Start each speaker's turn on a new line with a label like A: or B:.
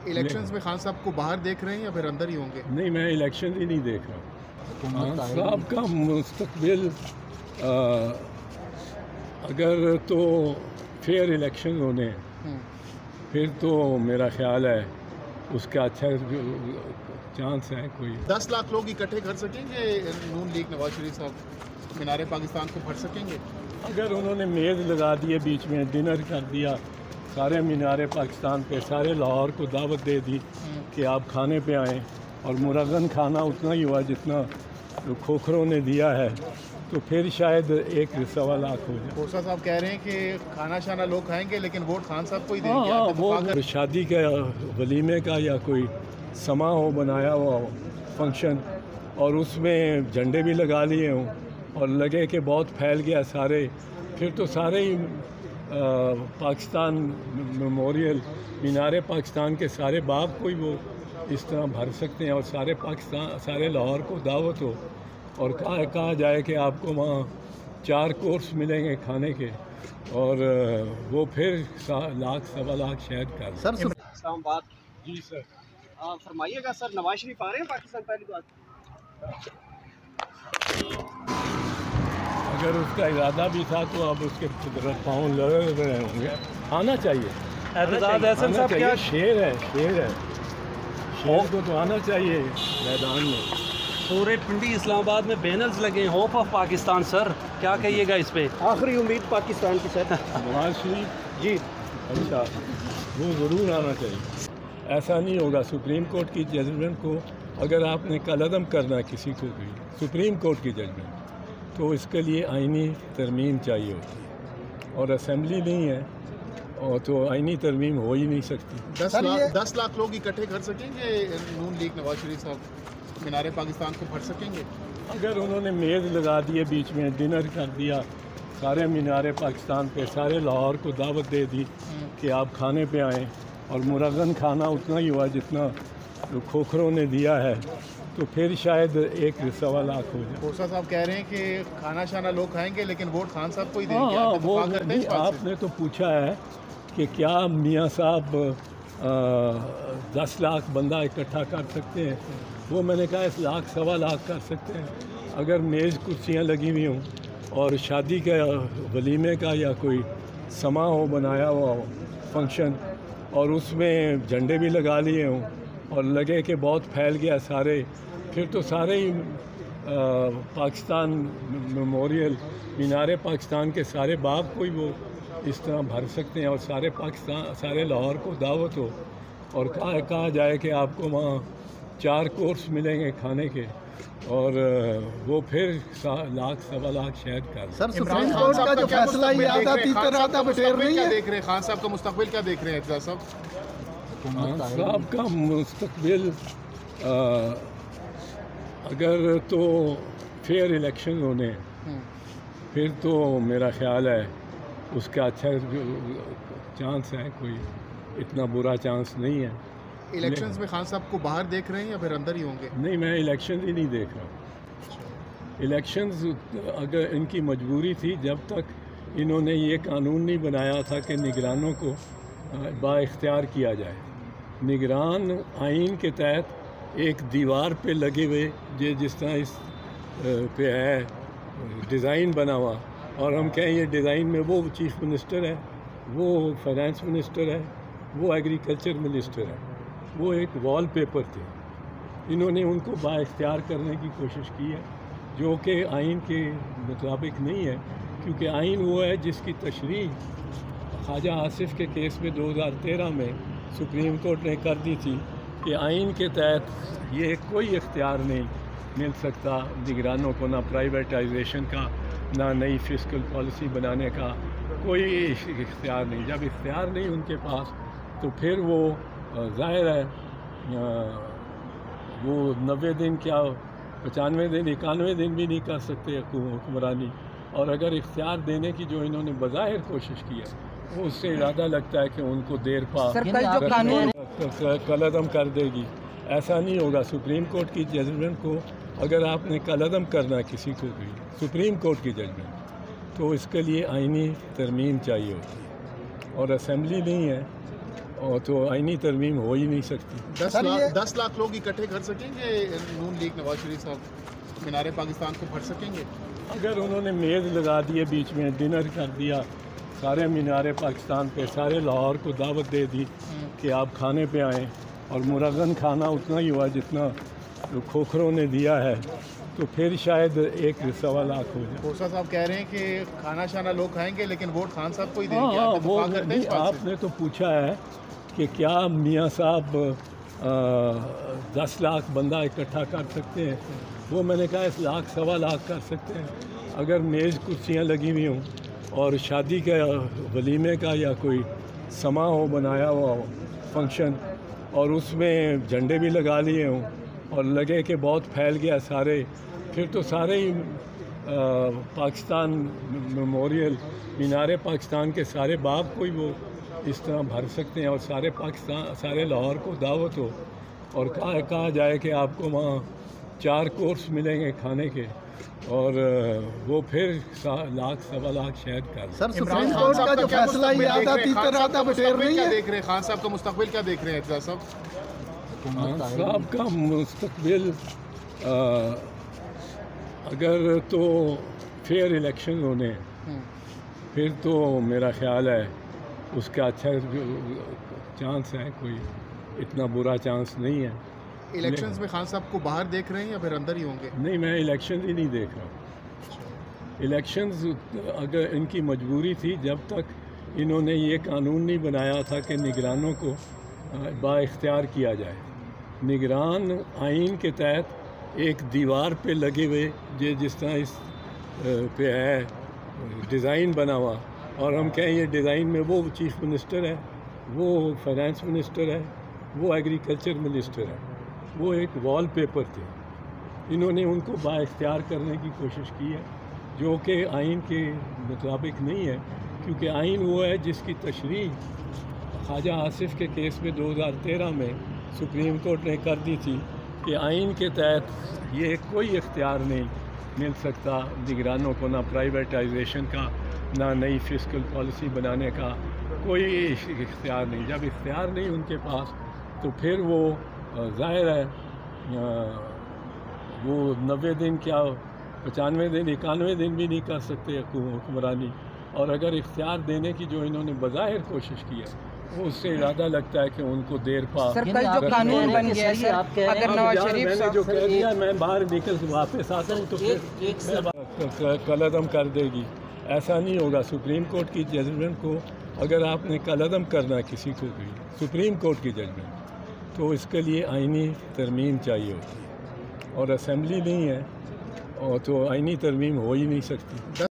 A: Elections میں خان صاحب کو باہر دیکھ رہے ہیں یا پھر اندر ہی ہوں گے؟
B: نہیں، میں الیکشن ہی نہیں دیکھ رہا ہوں۔ خان صاحب کا مستقبل اگر تو فیئر الیکشن ہونے پھر تو میرا خیال ہے اس کا اچھا چانس ہے۔ کوئی
A: 10 لاکھ لوگ اکٹھے کر سکیں گے نون لیگ نواز شریف صاحب مینار پاکستان کو بھر سکیں گے؟
B: اگر انہوں نے میز لگا دیے، بیچ میں ڈنر کر دیا سارے مینار پاکستان پہ، سارے لاہور کو دعوت دے دی کہ آپ کھانے پہ آئیں، اور مرغن کھانا اتنا ہی ہوا جتنا کھوکھروں نے دیا ہے، تو پھر شاید 1.25 لاکھ ہو جائے۔
A: کھوسا صاحب کہہ رہے ہیں کہ کھانا شانا لوگ کھائیں گے لیکن ووٹ خان صاحب کو ہی دیں گے۔
B: ہاں، وہ شادی کا ولیمے کا یا کوئی سما ہو بنایا ہوا ہو فنکشن، اور اس میں جھنڈے بھی لگا لیے ہوں اور لگے کہ بہت پھیل گیا سارے، پھر تو سارے ہی پاکستان میموریل مینار پاکستان کے سارے باغ کو ہی وہ اس طرح بھر سکتے ہیں، اور سارے پاکستان سارے لاہور کو دعوت ہو، اور کہا جائے کہ آپ کو وہاں 4 کورس ملیں گے کھانے کے، اور وہ پھر 1.25 شاید کر
C: سر اسلام آباد۔
B: جی سر،
C: فرمائیے گا سر، نواز شریف آ رہے ہیں پاکستان؟ پہلی بات
B: اگر اس کا ارادہ بھی تھا تو اب اس کے پاؤں لگ رہے ہوں گے، آنا چاہیے۔
C: اعتزاز احسن صاحب کیا
B: شیر ہے، شیر کو تو آنا چاہیے میدان میں۔
C: پورے پنڈی اسلام آباد میں بینرز لگے، ہوپ آف پاکستان، سر کیا کہیے گا اس پہ؟ آخری امید پاکستان کی سر۔
B: نواز شریف
C: جی
B: اچھا، وہ ضرور آنا چاہیے۔ ایسا نہیں ہوگا، سپریم کورٹ کی ججمنٹ کو اگر آپ نے کالعدم کرنا ہے کسی کو بھی، سپریم کورٹ کی ججمنٹ، تو اس کے لیے آئینی ترمیم چاہیے ہوتی ہے، اور اسمبلی نہیں ہے، اور تو آئینی ترمیم ہو ہی نہیں سکتی۔
A: 10 لاکھ لوگ اکٹھے کر سکیں گے نون لیگ نواز شریف صاحب مینار پاکستان کو بھر سکیں گے؟
B: اگر انہوں نے میز لگا دیے، بیچ میں ڈنر کر دیا سارے مینار پاکستان پہ، سارے لاہور کو دعوت دے دی کہ آپ کھانے پہ آئیں، اور مرغن کھانا اتنا ہی ہوا جتنا کھوکھروں نے دیا ہے، تو پھر شاید 1.25 لاکھ ہو جائے۔
A: کھوسا صاحب کہہ رہے ہیں کہ کھانا شانا لوگ کھائیں گے لیکن ووٹ خان صاحب کو ہی دیں گے۔
B: ہاں، وہ
A: کرتے ہیں اس بات سے؟
B: آپ نے تو پوچھا ہے کہ کیا میاں صاحب 10 لاکھ بندہ اکٹھا کر سکتے ہیں؟ وہ میں نے کہا 1.25 کر سکتے ہیں، اگر میز کرسیاں لگی ہوئی ہوں اور شادی کا ولیمے کا یا کوئی سما ہو بنایا ہوا ہو فنکشن، اور اس میں جھنڈے بھی لگا لیے ہوں اور لگے کہ بہت پھیل گیا سارے، پھر تو سارے ہی پاکستان میموریل مینار پاکستان کے سارے باغ کو ہی وہ اس طرح بھر سکتے ہیں، اور سارے پاکستان سارے لاہور کو دعوت ہو، اور کہا جائے کہ آپ کو وہاں 4 کورس ملیں گے کھانے کے، اور وہ پھر 1.25 شاید کر۔
D: سر سپریم کورٹ کا جو فیصلہ یہ آدھا تیسرا رہا بٹیر نہیں ہے۔
A: دیکھ رہے ہیں خان صاحب کا مستقبل کیا دیکھ رہے ہیں اعتزاز صاحب؟
B: خان صاحب کا مستقبل اگر تو فیئر الیکشن ہونے پھر تو میرا خیال ہے اس کا اچھا چانس ہے، کوئی اتنا برا چانس نہیں ہے۔
A: الیکشنز میں خان صاحب کو باہر دیکھ رہے ہیں یا پھر اندر ہی ہوں گے؟
B: نہیں، میں الیکشن ہی نہیں دیکھ رہا ہوں۔ الیکشنز اگر ان کی مجبوری تھی، جب تک انہوں نے یہ قانون نہیں بنایا تھا کہ نگرانوں کو با اختیار کیا جائے۔ نگران آئین کے تحت ایک دیوار پہ لگے ہوئے جس طرح اس پہ ہے ڈیزائن بنا ہوا، اور ہم کہیں یہ ڈیزائن میں وہ چیف منسٹر ہے، وہ فائنانس منسٹر ہے، وہ ایگریکلچر منسٹر ہے، وہ ایک وال پیپر تھے۔ انہوں نے ان کو با اختیار کرنے کی کوشش کی ہے، جو کہ آئین کے مطابق نہیں ہے، کیونکہ آئین وہ ہے جس کی تشریح خواجہ آصف کے کیس میں 2013 میں سپریم کورٹ نے کر دی تھی کہ آئین کے تحت یہ کوئی اختیار نہیں مل سکتا نگرانوں کو، نہ پرائیویٹائزیشن کا، نہ نئی فسکل پالیسی بنانے کا، کوئی اختیار نہیں۔ جب اختیار نہیں ان کے پاس تو پھر وہ ظاہر ہے وہ 90 دن کیا 95 دن 91 دن بھی نہیں کر سکتے حکمرانی، اور اگر اختیار دینے کی جو انہوں نے بظاہر کوشش کی ہے، وہ اس سے ارادہ لگتا ہے کہ ان کو دیر پا کالعدم کر دے گی۔ ایسا نہیں ہوگا، سپریم کورٹ کی ججمنٹ کو اگر آپ نے کالعدم کرنا ہے کسی کو بھی، سپریم کورٹ کی ججمنٹ، تو اس کے لیے آئینی ترمیم چاہیے ہوتی ہے، اور اسمبلی نہیں ہے، اور تو آئینی ترمیم ہو ہی نہیں سکتی.
A: 10 لاکھ لوگ اکٹھے کر سکیں گے نون لیگ نواز شریف صاحب مینار پاکستان کو بھر سکیں گے؟
B: اگر انہوں نے میز لگا دیے بیچ میں ڈنر کر دیا سارے مینار پاکستان پہ سارے لاہور کو دعوت دے دی کہ آپ کھانے پہ آئیں اور مرغن کھانا اتنا ہی ہوا جتنا کھوکھروں نے دیا ہے تو پھر شاید 1.25 لاکھ ہو جائے.
A: کھوسا صاحب کہہ رہے ہیں کہ کھانا شانا لوگ کھائیں گے لیکن ووٹ خان صاحب کو ہی دیں گے.
B: ہاں
A: آپ
B: وہ
A: اتفاق کرتے ہیں اس بات سے؟
B: آپ نے تو پوچھا ہے کہ کیا میاں صاحب 10 لاکھ بندہ اکٹھا کر سکتے ہیں. وہ میں نے کہا 1.25 لاکھ کر سکتے ہیں اگر میز کرسیاں لگی ہوئی ہوں اور شادی کا ولیمے کا یا کوئی سما ہو بنایا ہوا ہو فنکشن اور اس میں جھنڈے بھی لگا لیے ہوں اور لگے کہ بہت پھیل گیا سارے پھر تو سارے ہی پاکستان میموریل مینار پاکستان کے سارے باب کو ہی وہ اس طرح بھر سکتے ہیں اور سارے پاکستان سارے لاہور کو دعوت ہو اور کہا جائے کہ آپ کو وہاں 4 کورس ملیں گے کھانے کے اور وہ پھر 1.25 لاکھ شاید کر.
D: سر
A: عمران
D: سپریم
A: خان
D: کورٹ
A: صاحب
D: کا جو
A: کیا
D: فیصلہ یہ
A: مستقبل
D: آدھا
A: دیکھ رہے ہیں؟
D: تیتر آدھا بٹیر نہیں
A: کیا
D: ہے.
A: دیکھ رہے ہیں؟ خان صاحب کا مستقبل کیا دیکھ رہے ہیں اعتزاز صاحب؟
B: خان صاحب کا مستقبل اگر تو فیئر الیکشن ہونے پھر تو میرا خیال ہے اس کا اچھا چانس ہے. کوئی اتنا برا چانس نہیں ہے.
A: الیکشنز میں خان صاحب کو باہر دیکھ رہے ہیں یا پھر اندر ہی ہوں گے؟
B: نہیں میں الیکشن ہی نہیں دیکھ رہا. الیکشنز اگر ان کی مجبوری تھی جب تک انہوں نے یہ قانون نہیں بنایا تھا کہ نگرانوں کو با اختیار کیا جائے. نگران آئین کے تحت ایک دیوار پہ لگے ہوئے جس طرح اس پہ ہے ڈیزائن بنا ہوا اور ہم کہیں یہ ڈیزائن میں وہ چیف منسٹر ہے وہ فائنانس منسٹر ہے وہ ایگریکلچر منسٹر ہے وہ ایک وال پیپر تھے. انہوں نے ان کو با اختیار کرنے کی کوشش کی ہے جو کہ آئین کے مطابق نہیں ہے کیونکہ آئین وہ ہے جس کی تشریح خواجہ آصف کے کیس میں 2013 میں سپریم کورٹ نے کر دی تھی کہ آئین کے تحت یہ کوئی اختیار نہیں مل سکتا نگرانوں کو، نہ پرائیویٹائزیشن کا نہ نئی فسکل پالیسی بنانے کا کوئی اختیار نہیں. جب اختیار نہیں ان کے پاس تو پھر وہ ظاہر ہے وہ 90 دن کیا 95 دن 91 دن بھی نہیں کر سکتے حکمرانی. اور اگر اختیار دینے کی جو انہوں نے بظاہر کوشش کی ہے وہ اس سے ارادہ لگتا ہے کہ ان کو دیر پا
E: سر کل جو قانون بن گیا ہے سر اگر نواز شریف
B: میں نے جو کہہ دیا میں باہر نکل کے واپس آتا ہوں تو پھر کل عدم کر دے گی. ایسا نہیں ہوگا. سپریم کورٹ کی ججمنٹ کو اگر آپ نے کل عدم کرنا ہے کسی کو بھی سپریم کورٹ کی ججمنٹ تو اس کے لیے آئینی ترمیم چاہیے ہوتی ہے اور اسمبلی نہیں ہے اور تو آئینی ترمیم ہو ہی نہیں سکتی.